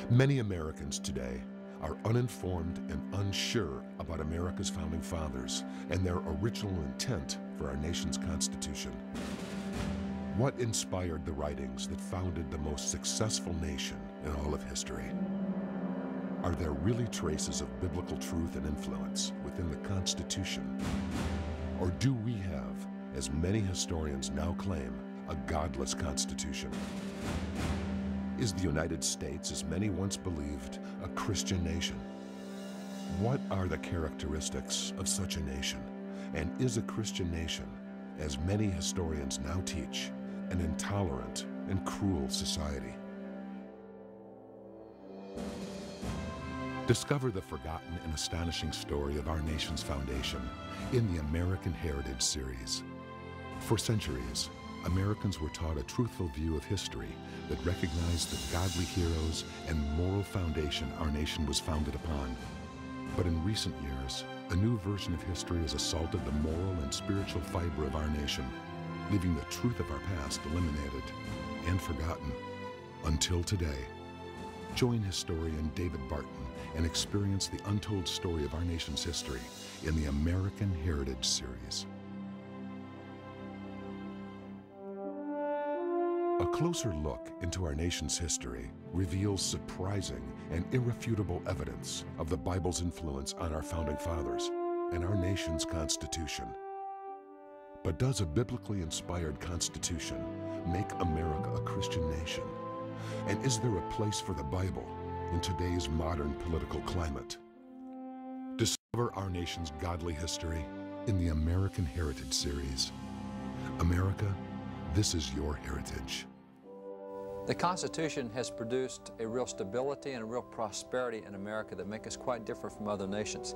Many Americans today are uninformed and unsure about America's founding fathers and their original intent for our nation's Constitution. What inspired the writings that founded the most successful nation in all of history? Are there really traces of biblical truth and influence within the Constitution? Or do we have, as many historians now claim, a godless Constitution? Is the United States, as many once believed, a Christian nation? What are the characteristics of such a nation? And is a Christian nation, as many historians now teach, an intolerant and cruel society? Discover the forgotten and astonishing story of our nation's foundation in the American Heritage series. For centuries, Americans were taught a truthful view of history that recognized the godly heroes and moral foundation our nation was founded upon. But in recent years, a new version of history has assaulted the moral and spiritual fiber of our nation, leaving the truth of our past eliminated and forgotten until today. Join historian David Barton and experience the untold story of our nation's history in the American Heritage series. A closer look into our nation's history reveals surprising and irrefutable evidence of the Bible's influence on our founding fathers and our nation's Constitution. But does a biblically inspired Constitution make America a Christian nation? And is there a place for the Bible in today's modern political climate? Discover our nation's godly history in the American Heritage series. America, this is your heritage. The Constitution has produced a real stability and a real prosperity in America that make us quite different from other nations.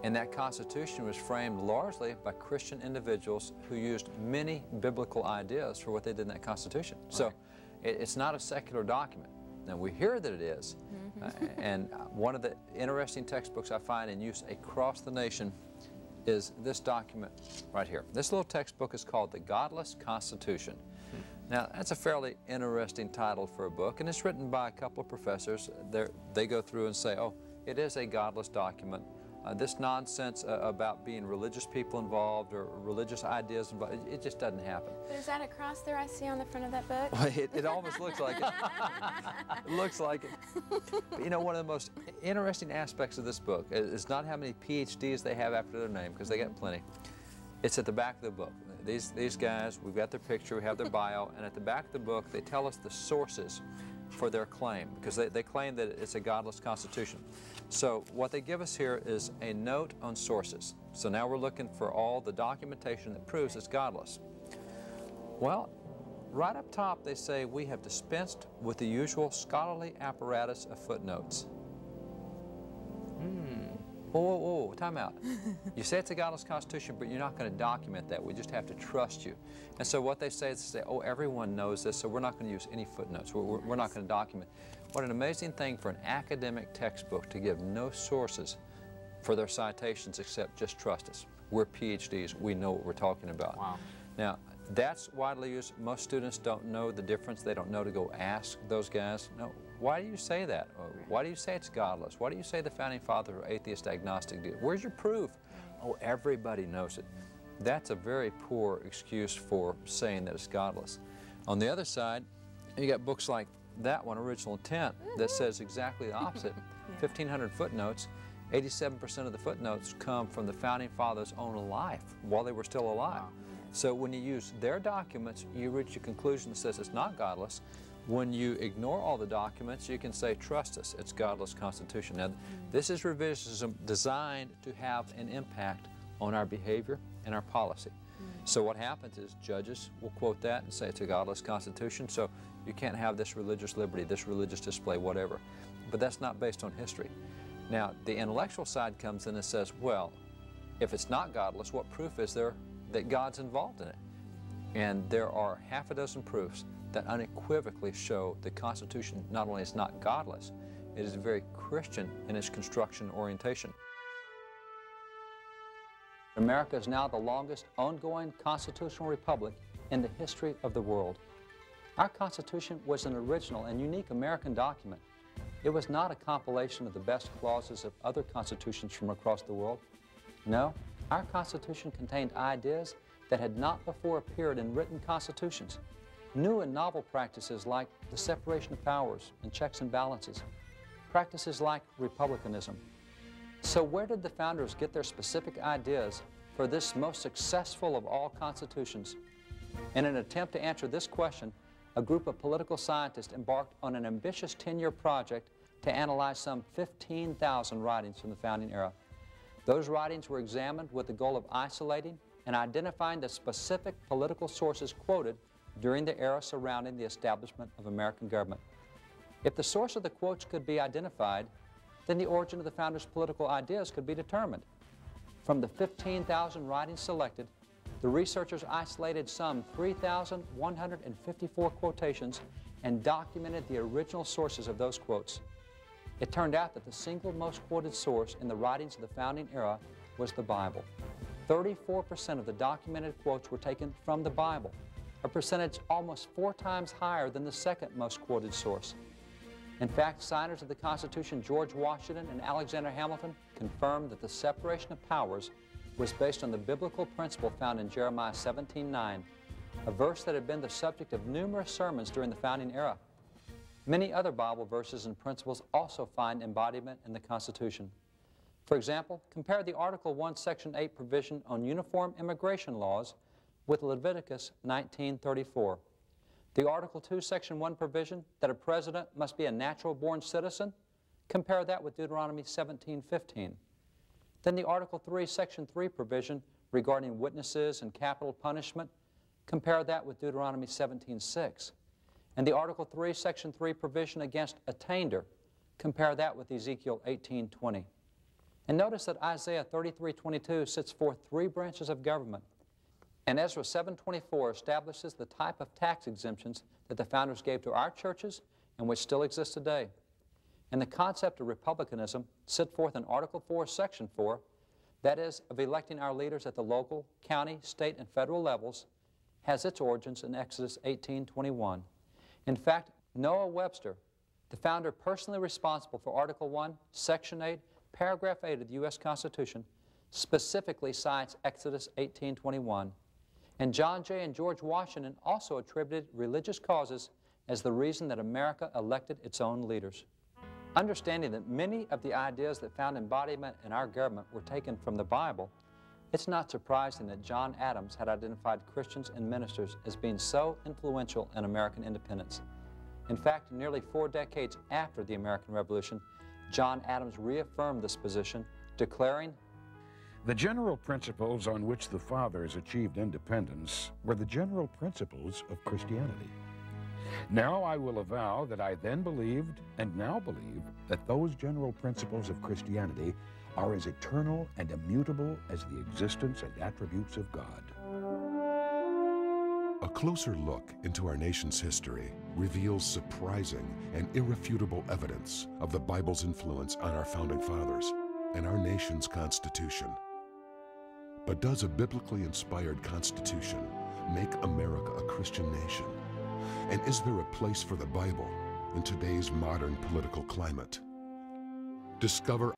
And that Constitution was framed largely by Christian individuals who used many biblical ideas for what they did in that Constitution. Right. So it's not a secular document. Now we hear that it is, and one of the interesting textbooks I find in use across the nation is this document right here. This little textbook is called The Godless Constitution. Now that's a fairly interesting title for a book, and it's written by a couple of professors. They go through and say, oh, it is a godless document. This nonsense about being religious people involved or religious ideas involved, it just doesn't happen. But is that a cross there I see on the front of that book? Well, it almost looks like it. It looks like it. But you know, one of the most interesting aspects of this book is not how many PhDs they have after their name, because they got plenty. It's at the back of the book. These guys, we've got their picture, we have their bio, and at the back of the book they tell us the sources for their claim, because they claim that it's a godless Constitution. So what they give us here is a note on sources. So now we're looking for all the documentation that proves it's godless. Well, right up top they say we have dispensed with the usual scholarly apparatus of footnotes. Whoa, whoa, whoa, time out. You say it's a godless Constitution, but you're not going to document that. We just have to trust you. And so what they say is they say, oh, everyone knows this, so we're not going to use any footnotes. We're not going to document. What an amazing thing for an academic textbook to give no sources for their citations except just trust us. We're PhDs. We know what we're talking about. Wow. Now, that's widely used. Most students don't know the difference. They don't know to go ask those guys. No, why do you say that? Why do you say it's godless? Why do you say the founding fathers are atheist, agnostic? Where's your proof? Oh, everybody knows it. That's a very poor excuse for saying that it's godless. On the other side, you got books like that one, Original Intent, that says exactly the opposite. 1,500 footnotes. 87% of the footnotes come from the founding fathers' own life while they were still alive. Wow. So when you use their documents, you reach a conclusion that says it's not godless. When you ignore all the documents, you can say, trust us, it's godless Constitution. Now, this is revisionism designed to have an impact on our behavior and our policy. So what happens is judges will quote that and say it's a godless Constitution, so you can't have this religious liberty, this religious display, whatever. But that's not based on history. Now, the intellectual side comes in and says, well, if it's not godless, what proof is there that God's involved in it? And there are half a dozen proofs that unequivocally show the Constitution not only is not godless, it is very Christian in its construction orientation. America is now the longest ongoing constitutional republic in the history of the world. Our Constitution was an original and unique American document It was not a compilation of the best clauses of other constitutions from across the world. No, our Constitution contained ideas that had not before appeared in written constitutions. New and novel practices like the separation of powers and checks and balances. Practices like republicanism. So where did the founders get their specific ideas for this most successful of all constitutions? In an attempt to answer this question, a group of political scientists embarked on an ambitious 10-year project to analyze some 15,000 writings from the founding era. Those writings were examined with the goal of isolating and identifying the specific political sources quoted during the era surrounding the establishment of American government. If the source of the quotes could be identified, then the origin of the founders' political ideas could be determined. From the 15,000 writings selected, the researchers isolated some 3,154 quotations and documented the original sources of those quotes. It turned out that the single most quoted source in the writings of the founding era was the Bible. 34% of the documented quotes were taken from the Bible, a percentage almost 4 times higher than the second most quoted source. In fact, signers of the Constitution George Washington and Alexander Hamilton confirmed that the separation of powers was based on the biblical principle found in Jeremiah 17:9, a verse that had been the subject of numerous sermons during the founding era. Many other Bible verses and principles also find embodiment in the Constitution. For example, compare the Article 1, Section 8 provision on uniform immigration laws with Leviticus 19:34. The Article 2, Section 1 provision that a president must be a natural-born citizen, compare that with Deuteronomy 17:15. Then the Article 3, Section 3 provision regarding witnesses and capital punishment, compare that with Deuteronomy 17:6. And the Article 3, Section 3 provision against attainder, compare that with Ezekiel 18:20. And notice that Isaiah 33:22 sets forth 3 branches of government. And Ezra 7:24 establishes the type of tax exemptions that the founders gave to our churches and which still exist today. And the concept of republicanism set forth in Article 4, Section 4, that is, of electing our leaders at the local, county, state, and federal levels, has its origins in Exodus 18:21. In fact, Noah Webster, the founder personally responsible for Article 1, Section 8, Paragraph 8 of the U.S. Constitution, specifically cites Exodus 18:21. And John Jay and George Washington also attributed religious causes as the reason that America elected its own leaders. Understanding that many of the ideas that found embodiment in our government were taken from the Bible, it's not surprising that John Adams had identified Christians and ministers as being so influential in American independence. In fact, nearly 4 decades after the American Revolution, John Adams reaffirmed this position, declaring, "The general principles on which the fathers achieved independence were the general principles of Christianity. Now I will avow that I then believed and now believe that those general principles of Christianity are as eternal and immutable as the existence and attributes of God." A closer look into our nation's history reveals surprising and irrefutable evidence of the Bible's influence on our founding fathers and our nation's Constitution. But does a biblically inspired Constitution make America a Christian nation? And is there a place for the Bible in today's modern political climate? Discover